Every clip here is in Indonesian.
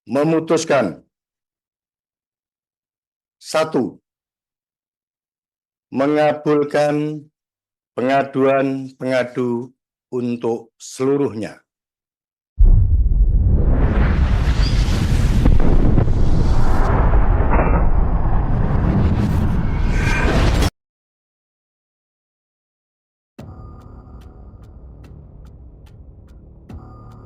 memutuskan 1. Mengabulkan pengaduan pengadu untuk seluruhnya.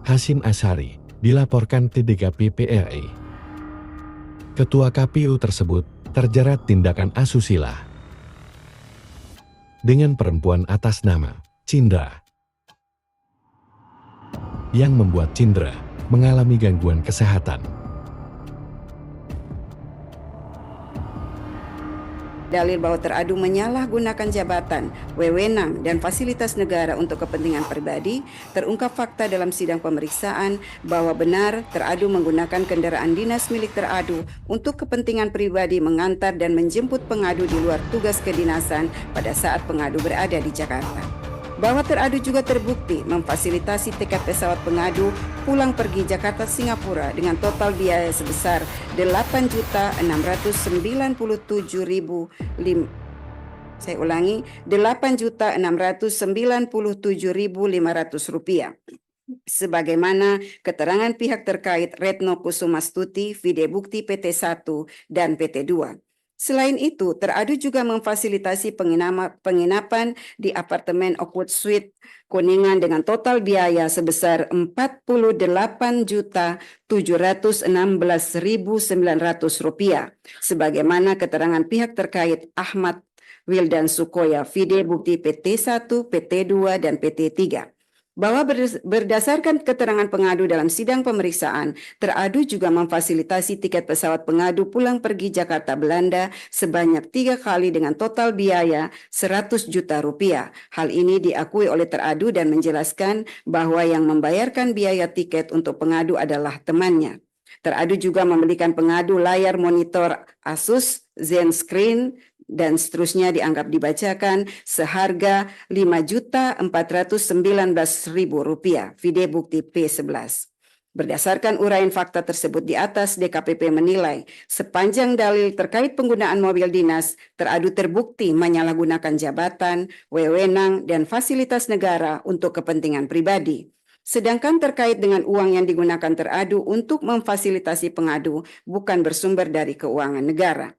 Hasyim Asyari dilaporkan ke DKPP RI. Ketua KPU tersebut terjerat tindakan asusila dengan perempuan atas nama Cindra yang membuat Cindra mengalami gangguan kesehatan. Dalil bahwa teradu menyalahgunakan jabatan, wewenang, dan fasilitas negara untuk kepentingan pribadi, terungkap fakta dalam sidang pemeriksaan bahwa benar teradu menggunakan kendaraan dinas milik teradu untuk kepentingan pribadi mengantar dan menjemput pengadu di luar tugas kedinasan pada saat pengadu berada di Jakarta. Bahwa teradu juga terbukti memfasilitasi tiket pesawat pengadu pulang pergi Jakarta Singapura dengan total biaya sebesar 8.697.500 rupiah. Sebagaimana keterangan pihak terkait Retno Kusumastuti, Vide Bukti PT 1 dan PT 2. Selain itu, teradu juga memfasilitasi penginapan di apartemen Oakwood Suite Kuningan dengan total biaya sebesar Rp40.716.900, sebagaimana keterangan pihak terkait Ahmad Wildan Sukoya, Vide Bukti PT 1, PT 2, dan PT 3. Bahwa berdasarkan keterangan pengadu dalam sidang pemeriksaan, teradu juga memfasilitasi tiket pesawat pengadu pulang pergi Jakarta Belanda sebanyak 3 kali dengan total biaya Rp100 juta. Hal ini diakui oleh teradu dan menjelaskan bahwa yang membayarkan biaya tiket untuk pengadu adalah temannya. Teradu juga membelikan pengadu layar monitor Asus ZenScreen dan seterusnya dianggap dibacakan seharga Rp5.419.000, Vide Bukti P11. Berdasarkan uraian fakta tersebut di atas, DKPP menilai sepanjang dalil terkait penggunaan mobil dinas, teradu terbukti menyalahgunakan jabatan, wewenang, dan fasilitas negara untuk kepentingan pribadi. Sedangkan terkait dengan uang yang digunakan teradu untuk memfasilitasi pengadu bukan bersumber dari keuangan negara.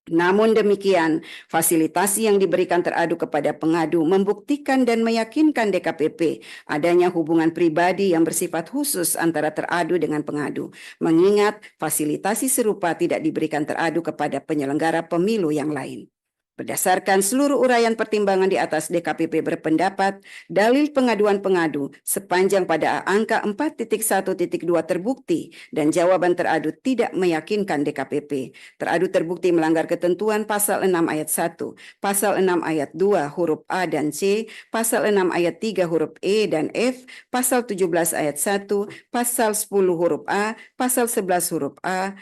Namun demikian, fasilitasi yang diberikan teradu kepada pengadu membuktikan dan meyakinkan DKPP adanya hubungan pribadi yang bersifat khusus antara teradu dengan pengadu, mengingat fasilitasi serupa tidak diberikan teradu kepada penyelenggara pemilu yang lain. Berdasarkan seluruh uraian pertimbangan di atas, DKPP berpendapat dalil pengaduan pengadu sepanjang pada angka 4.1.2 terbukti dan jawaban teradu tidak meyakinkan DKPP. Teradu terbukti melanggar ketentuan pasal 6 ayat 1, pasal 6 ayat 2 huruf A dan C, pasal 6 ayat 3 huruf E dan F, pasal 17 ayat 1, pasal 10 huruf A, pasal 11 huruf A,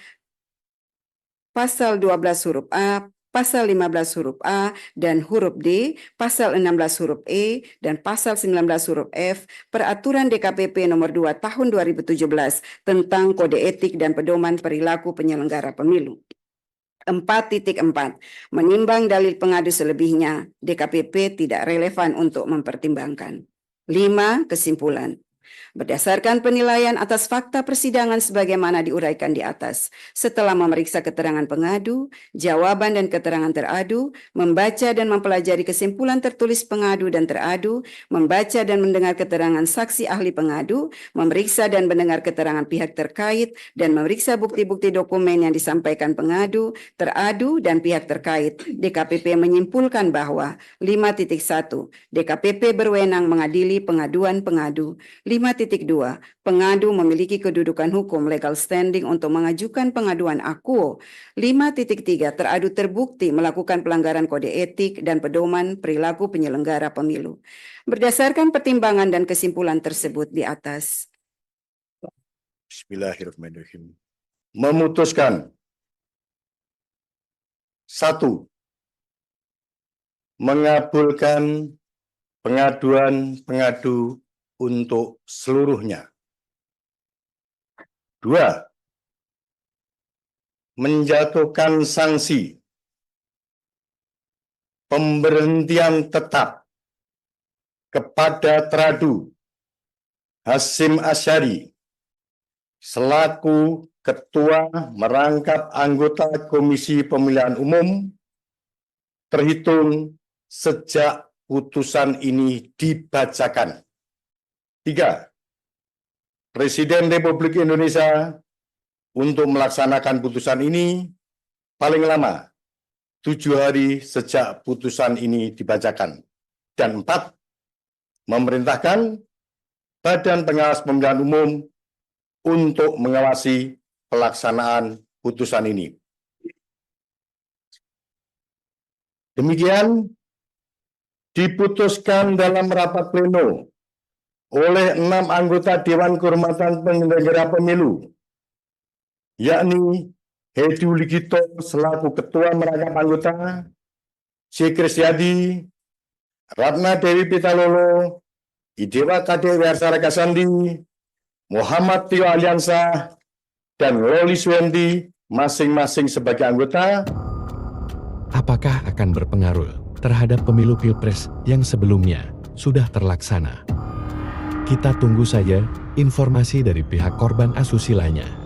pasal 12 huruf A, pasal 15 huruf A dan huruf D, pasal 16 huruf E, dan pasal 19 huruf F, Peraturan DKPP nomor 2 tahun 2017 tentang Kode Etik dan Pedoman Perilaku Penyelenggara Pemilu. 4.4. Menimbang dalil pengadu selebihnya, DKPP tidak relevan untuk mempertimbangkan. 5. Kesimpulan. Berdasarkan penilaian atas fakta persidangan sebagaimana diuraikan di atas, setelah memeriksa keterangan pengadu, jawaban dan keterangan teradu, membaca dan mempelajari kesimpulan tertulis pengadu dan teradu, membaca dan mendengar keterangan saksi ahli pengadu, memeriksa dan mendengar keterangan pihak terkait, dan memeriksa bukti-bukti dokumen yang disampaikan pengadu, teradu, dan pihak terkait, DKPP menyimpulkan bahwa 5.1. DKPP berwenang mengadili pengaduan pengadu. 5.2. Pengadu memiliki kedudukan hukum legal standing untuk mengajukan pengaduan akuo. 5.3. Teradu terbukti melakukan pelanggaran kode etik dan pedoman perilaku penyelenggara pemilu. Berdasarkan pertimbangan dan kesimpulan tersebut di atas. Bismillahirrahmanirrahim. Memutuskan 1. Mengabulkan pengaduan pengadu untuk seluruhnya. 2. menjatuhkan sanksi pemberhentian tetap kepada Teradu Hasyim Asyari selaku Ketua Merangkap Anggota Komisi Pemilihan Umum terhitung sejak putusan ini dibacakan. 3. Presiden Republik Indonesia untuk melaksanakan putusan ini paling lama 7 hari sejak putusan ini dibacakan. Dan 4. Memerintahkan Badan Pengawas Pemilihan Umum untuk mengawasi pelaksanaan putusan ini. Demikian diputuskan dalam rapat pleno oleh 6 anggota Dewan Kehormatan Penyelenggara Pemilu, yakni Hedi Uligito selaku Ketua Merangkap Anggota, C. Kristiadi, Ratna Dewi Pitalolo, Idewa Kade Wiarsara Kasandi, Muhammad Tio Aliansa, dan Loli Suendi masing-masing sebagai anggota. Apakah akan berpengaruh terhadap pemilu Pilpres yang sebelumnya sudah terlaksana? Kita tunggu saja informasi dari pihak korban asusila lainnya.